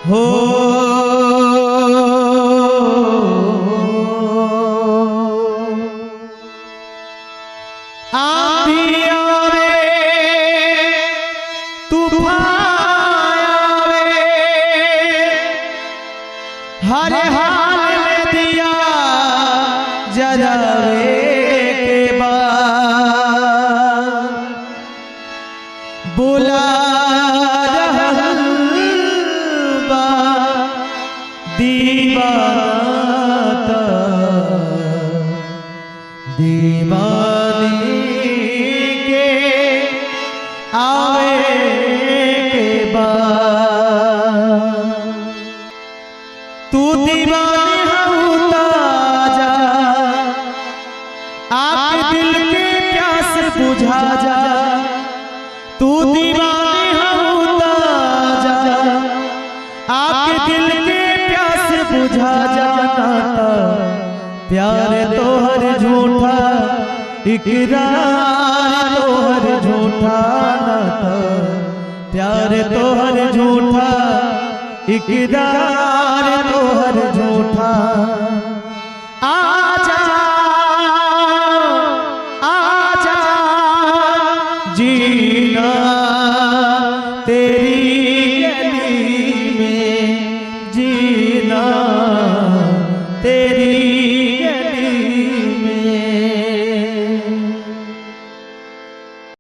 हो आंधी आवे तूफान आवे हर हाल में दिया जलावे के बाद बुला रहल बा दीवाना दीवानी के आवे के बाद तू दीवानी हूँ ताजा आपके दिल के प्यास बुझा जा तू दीवानी हूँ ताजा आपके दिल के प्यास बुझा जाना प्यार तो हर झूठा इकरार तो हर झूठा नाता प्यार तो हर झूठा इकरार तो हर झूठा आजा आजा जीना तेरी